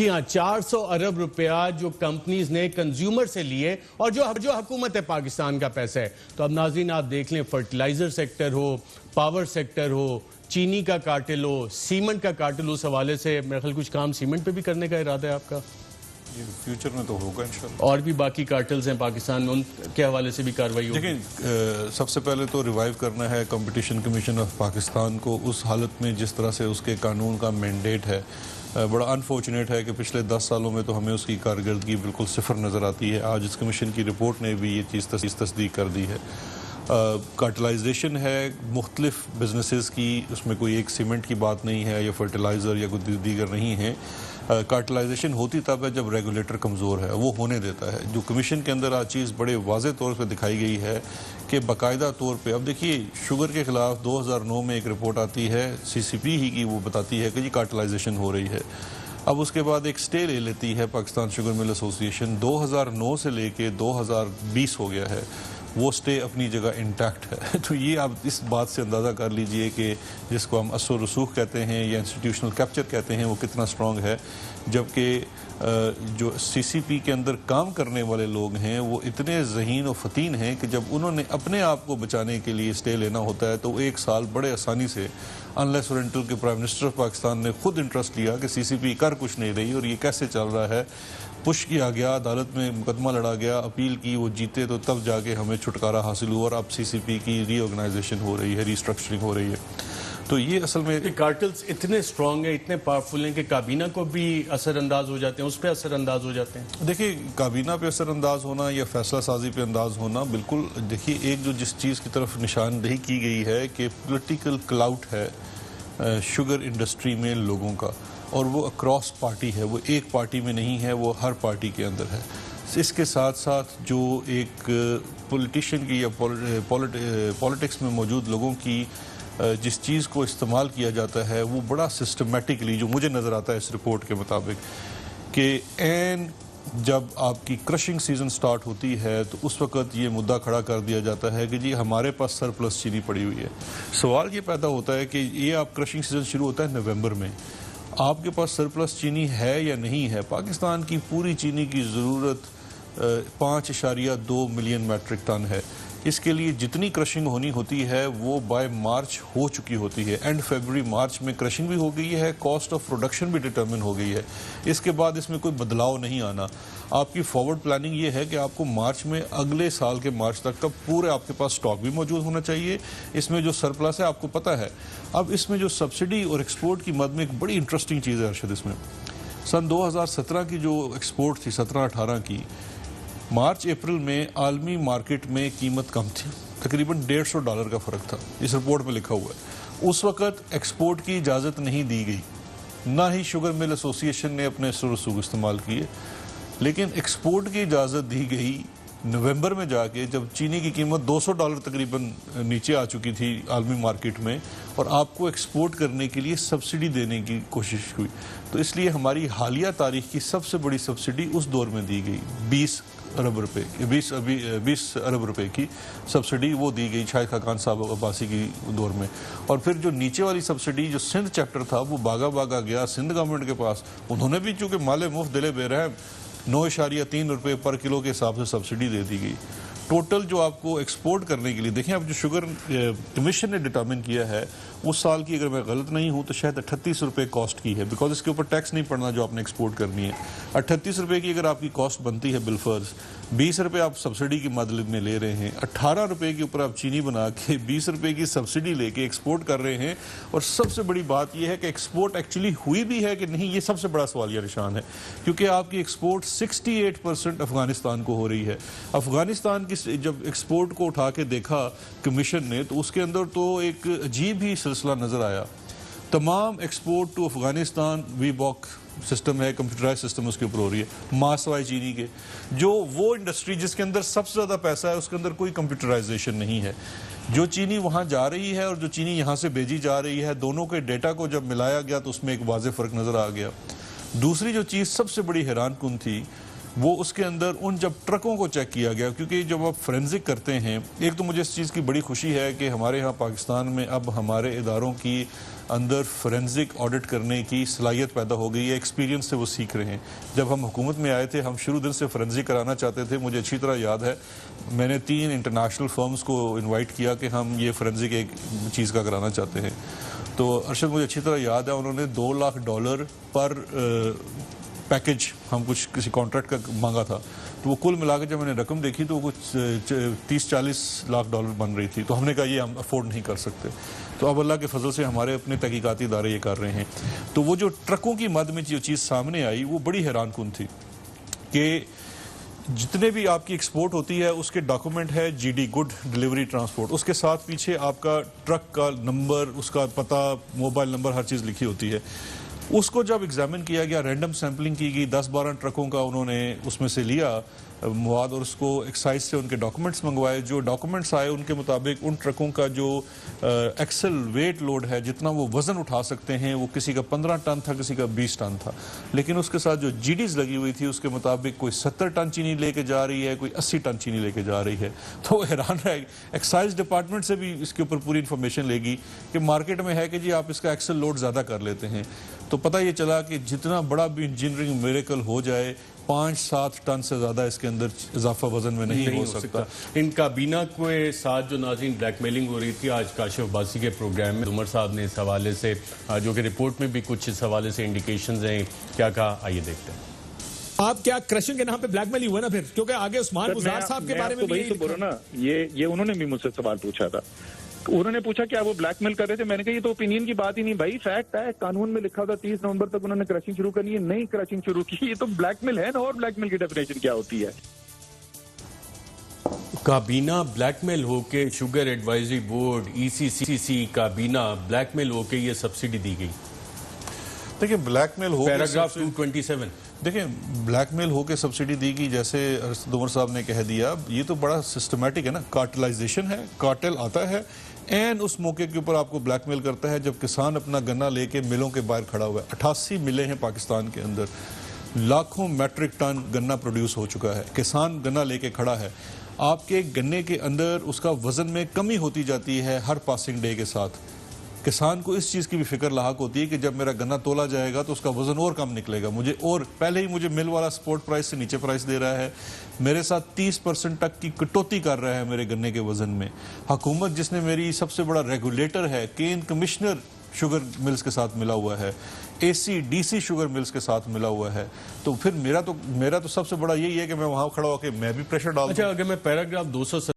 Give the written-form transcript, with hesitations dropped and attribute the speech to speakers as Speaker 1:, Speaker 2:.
Speaker 1: जी हाँ, 400 अरब रुपया जो कंपनीज ने कंज्यूमर से लिए और जो हुकूमत है पाकिस्तान का पैसा है। तो अब नाज़रीन आप देख लें, फर्टिलाइजर सेक्टर हो, पावर सेक्टर हो, चीनी का कार्टेल हो, सीमेंट का कार्टेल हो, उस हवाले से मेरे ख्याल कुछ काम सीमेंट पे भी करने का इरादा है आपका?
Speaker 2: फ्यूचर में तो होगा इंशाल्लाह।
Speaker 1: और भी बाकी कार्टेल्स हैं पाकिस्तान में, उनके हवाले से भी कार्रवाई होगी।
Speaker 2: देखिए, सबसे पहले तो रिवाइव करना है कंपटीशन कमीशन ऑफ पाकिस्तान को उस हालत में जिस तरह से उसके कानून का मैंडेट है। बड़ा अनफॉर्चुनेट है कि पिछले 10 सालों में तो हमें उसकी कारकर्दगी बिल्कुल सिफर नज़र आती है। आज इस कमीशन की रिपोर्ट ने भी ये चीज़ तस्दीक कर दी है। कार्टलाइजेशन है मुख्तलिफ बिजनेसेस की, उसमें कोई एक सीमेंट की बात नहीं है या फर्टिलाइज़र या कोई दीगर नहीं है। कार्टलाइजेशन होती तब है जब रेगुलेटर कमज़ोर है, वो होने देता है। जो कमीशन के अंदर आज चीज़ बड़े वाज़े तौर पर दिखाई गई है कि बाकायदा तौर पे, अब देखिए शुगर के ख़िलाफ़ 2009 में एक रिपोर्ट आती है CCP ही की, वो बताती है कि जी कार्टलाइजेशन हो रही है। अब उसके बाद एक स्टे ले लेती है पाकिस्तान शुगर मिल एसोसिएशन, 2009 से लेके 2020 हो गया है, वो स्टे अपनी जगह इंटैक्ट है। तो ये आप इस बात से अंदाज़ा कर लीजिए कि जिसको हम असर रसूख कहते हैं या इंस्टीट्यूशनल कैप्चर कहते हैं, वो कितना स्ट्रॉन्ग है। जबकि जो CCP के अंदर काम करने वाले लोग हैं वो इतने ज़हीन और फ़तीन हैं कि जब उन्होंने अपने आप को बचाने के लिए स्टे लेना होता है तो एक साल बड़े आसानी से, अनलेस और अनटिल के प्राइम मिनिस्टर ऑफ पाकिस्तान ने खुद इंटरेस्ट लिया कि CCP कर कुछ नहीं रही और ये कैसे चल रहा है, पुश किया गया, अदालत में मुकदमा लड़ा गया, अपील की, वो जीते, तो तब जाके हमें छुटकारा हासिल हुआ और अब CCP की रीऑर्गेनाइजेशन हो रही है, रीस्ट्रक्चरिंग हो रही है। तो ये असल में
Speaker 1: कार्टल्स इतने स्ट्रॉन्ग हैं, इतने पावरफुल हैं कि काबीना को भी असरअंदाज हो जाते हैं, उस पर असरअंदाज हो जाते हैं।
Speaker 2: देखिए, काबीना पे असरअंदाज होना या फैसला साजी पे अंदाज होना, बिल्कुल देखिए, एक जो जिस चीज़ की तरफ निशानदेही की गई है कि पॉलिटिकल क्लाउट है शुगर इंडस्ट्री में लोगों का, और वो अक्रॉस पार्टी है, वो एक पार्टी में नहीं है, वो हर पार्टी के अंदर है। इसके साथ साथ जो एक पॉलिटिशियन की या पॉलिटिक्स में मौजूद लोगों की जिस चीज़ को इस्तेमाल किया जाता है वो बड़ा सिस्टमेटिकली, जो मुझे नज़र आता है इस रिपोर्ट के मुताबिक, कि एन जब आपकी क्रशिंग सीज़न स्टार्ट होती है तो उस वक़्त ये मुद्दा खड़ा कर दिया जाता है कि जी हमारे पास सरप्लस चीनी पड़ी हुई है। सवाल ये पैदा होता है कि ये आप क्रशिंग सीज़न शुरू होता है नवंबर में, आपके पास सरप्लस चीनी है या नहीं है। पाकिस्तान की पूरी चीनी की ज़रूरत 5.2 मिलियन मैट्रिक टन है। इसके लिए जितनी क्रशिंग होनी होती है वो बाय मार्च हो चुकी होती है। एंड फरवरी मार्च में क्रशिंग भी हो गई है, कॉस्ट ऑफ प्रोडक्शन भी डिटर्मिन हो गई है। इसके बाद इसमें कोई बदलाव नहीं आना। आपकी फॉरवर्ड प्लानिंग ये है कि आपको मार्च में, अगले साल के मार्च तक का पूरे आपके पास स्टॉक भी मौजूद होना चाहिए। इसमें जो सरप्लस है आपको पता है। अब इसमें जो सब्सिडी और एक्सपोर्ट की मद में एक बड़ी इंटरेस्टिंग चीज़ है अरशद, इसमें सन 2017 की जो एक्सपोर्ट थी, 17-18 की, मार्च अप्रैल में आलमी मार्केट में कीमत कम थी, तकरीबन $150 का फ़र्क था, इस रिपोर्ट में लिखा हुआ है। उस वक़्त एक्सपोर्ट की इजाज़त नहीं दी गई, ना ही शुगर मिल एसोसिएशन ने अपने रसूख इस्तेमाल किए, लेकिन एक्सपोर्ट की इजाज़त दी गई नवंबर में जाके, जब चीनी की कीमत $200 तकरीबन नीचे आ चुकी थी आलमी मार्केट में, और आपको एक्सपोर्ट करने के लिए सब्सिडी देने की कोशिश हुई। तो इसलिए हमारी हालिया तारीख की सबसे बड़ी सब्सिडी उस दौर में दी गई, 20 अरब रुपए की, 20 अरब रुपए की सब्सिडी वो दी गई शाहिद खाकान साहब अब्बासी की दौर में। और फिर जो नीचे वाली सब्सिडी, जो सिंध चैप्टर था, वो बागा गया सिंध गवर्नमेंट के पास। उन्होंने भी चूँकि माले मुफ्त दिले बेरहम 9.3 रुपये पर किलो के हिसाब से सब्सिडी दे दी गई। टोटल जो आपको एक्सपोर्ट करने के लिए, देखें अब जो शुगर कमीशन ने डिटर्मिन किया है उस साल की, अगर मैं गलत नहीं हूँ तो शायद 38 रुपये कॉस्ट की है, बिकॉज इसके ऊपर टैक्स नहीं पड़ना जो आपने एक्सपोर्ट करनी है। 38 रुपये की अगर आपकी कॉस्ट बनती है बिलफर्ज, 20 रुपये आप सब्सिडी की मदद में ले रहे हैं, 18 रुपये के ऊपर आप चीनी बना के 20 रुपये की सब्सिडी लेके एक्सपोर्ट कर रहे हैं। और सबसे बड़ी बात यह है कि एक्सपोर्ट एक्चुअली हुई भी है कि नहीं, ये सबसे बड़ा सवालिया निशान है, क्योंकि आपकी एक्सपोर्ट 68% अफगानिस्तान को हो रही है। अफगानिस्तान की जब एक्सपोर्ट को उठा के देखा कमीशन ने, तो उसके अंदर तो एक अजीब ही सिलसिला नजर आया। तमाम एक्सपोर्ट टू अफगानिस्तान वीबॉक सिस्टम है, कंप्यूटराइज सिस्टम उसके ऊपर हो रही है, मासवाई चीनी के, जो वो इंडस्ट्री जिसके अंदर सबसे ज़्यादा पैसा है, उसके अंदर कोई कंप्यूटराइजेशन नहीं है। जो चीनी वहाँ जा रही है और जो चीनी यहाँ से भेजी जा रही है, दोनों के डेटा को जब मिलाया गया तो उसमें एक वाज़ेह फ़र्क नज़र आ गया। दूसरी जो चीज़ सबसे बड़ी हैरान कुन थी, वो उसके अंदर उन जब ट्रकों को चेक किया गया, क्योंकि जब आप फोरेंसिक करते हैं, एक तो मुझे इस चीज़ की बड़ी खुशी है कि हमारे यहाँ पाकिस्तान में अब हमारे इदारों की अंदर फोरेंसिक ऑडिट करने की सलाहियत पैदा हो गई है, एक्सपीरियंस से वो सीख रहे हैं। जब हम हुकूमत में आए थे, हम शुरू दिन से फोरेंसिक कराना चाहते थे। मुझे अच्छी तरह याद है, मैंने 3 इंटरनेशनल फर्म्स को इनवाइट किया कि हम ये फोरेंसिक एक चीज़ का कराना चाहते हैं। तो अरशद, मुझे अच्छी तरह याद है, उन्होंने $2 लाख पर पैकेज हम कुछ किसी कॉन्ट्रैक्ट का मांगा था। तो वो कुल मिला के जब मैंने रकम देखी तो वो कुछ $30-40 लाख बन रही थी। तो हमने कहा ये हम अफोर्ड नहीं कर सकते। तो अब अल्लाह के फजल से हमारे अपने तहकीकाती इदारे ये कर रहे हैं। तो वो जो ट्रकों की मद में जो चीज़ सामने आई वो बड़ी हैरानकुन थी कि जितने भी आपकी एक्सपोर्ट होती है उसके डॉक्यूमेंट है GD, गुड डिलीवरी ट्रांसपोर्ट, उसके साथ पीछे आपका ट्रक का नंबर, उसका पता, मोबाइल नंबर, हर चीज़ लिखी होती है। उसको जब एग्जामिन किया गया, रैंडम सैम्पलिंग की गई, 10-12 ट्रकों का उन्होंने उसमें से लिया मवाद और उसको एक्साइज से उनके डॉक्यूमेंट्स मंगवाए। जो डॉक्यूमेंट्स आए उनके मुताबिक उन ट्रकों का जो एक्सल वेट लोड है, जितना वो वज़न उठा सकते हैं, वो किसी का 15 टन था, किसी का 20 टन था। लेकिन उसके साथ जो GDs लगी हुई थी उसके मुताबिक कोई 70 टन चीनी लेके जा रही है, कोई 80 टन चीनी लेके जा रही है। तो वो हैरान रहे। एक्साइज डिपार्टमेंट से भी इसके ऊपर पूरी इन्फॉर्मेशन लेगी कि मार्केट में है कि जी आप इसका एक्सल लोड ज़्यादा कर लेते हैं। तो पता ये चला कि जितना बड़ा भी इंजीनियरिंग मिरेकल हो जाए, 5-7 टन से ज़्यादा इसके अंदर इजाफा वजन में नहीं हो सकता।
Speaker 1: इन काबीना के साथ जो नाज़रीन ब्लैकमेलिंग हो रही थी, आज काशिफ अब्बासी के प्रोग्राम में उमर साहब ने इस हवाले से, जो कि रिपोर्ट में भी कुछ इस हवाले से इंडिकेशंस हैं, क्या कहा, आइए देखते हैं।
Speaker 3: आप क्या क्रशिंग के नाम पे ब्लैकमेल हुआ ना फिर? क्योंकि आगे उस्मान गुजार साहब के बारे में भी
Speaker 4: तो बोलो ना, ये उन्होंने भी मुझसे सवाल पूछा था। उन्होंने पूछा क्या वो ब्लैकमेल कर रहे थे? मैंने कहा ये तो ओपिनियन की बात ही नहीं भाई, फैक्ट है। कानून में लिखा था 30 नवंबर तक उन्होंने क्रशिंग शुरू करनी है, नहीं क्रशिंग शुरू की। ये तो ब्लैकमेल है ना। और ब्लैकमेल की डेफिनेशन क्या होती है?
Speaker 1: काबीना ब्लैकमेल होके, शुगर एडवाइजरी बोर्ड, ECCC काबीना ब्लैकमेल होके ये सब्सिडी दी गई।
Speaker 2: देखिए, ब्लैकमेल हो,
Speaker 1: पैराग्राफ 227,
Speaker 2: देखिए ब्लैकमेल होकर सब्सिडी दी गई, जैसे अरशद उमर साहब ने कह दिया। ये तो बड़ा सिस्टमैटिक है ना, कार्टेलाइजेशन है। कार्टेल आता है एंड उस मौके के ऊपर आपको ब्लैकमेल करता है जब किसान अपना गन्ना लेके मिलों के बाहर खड़ा हुआ है। 88 मिलें हैं पाकिस्तान के अंदर, लाखों मैट्रिक टन गन्ना प्रोड्यूस हो चुका है, किसान गन्ना लेके खड़ा है। आपके गन्ने के अंदर उसका वजन में कमी होती जाती है हर पासिंग डे के साथ। किसान को इस चीज़ की भी फिक्र लाहक होती है कि जब मेरा गन्ना तोला जाएगा तो उसका वजन और कम निकलेगा, मुझे और पहले ही मुझे मिल वाला स्पोर्ट प्राइस से नीचे प्राइस दे रहा है, मेरे साथ 30% तक की कटौती कर रहा है मेरे गन्ने के वजन में। हुकूमत जिसने मेरी सबसे बड़ा रेगुलेटर है, केन कमिश्नर शुगर मिल्स के साथ मिला हुआ है, AC/DC शुगर मिल्स के साथ मिला हुआ है। तो फिर मेरा तो सबसे बड़ा यही है कि मैं वहाँ खड़ा होकर मैं भी प्रेशर डालूं।
Speaker 1: अच्छा, अगर मैं पैराग्राफ 200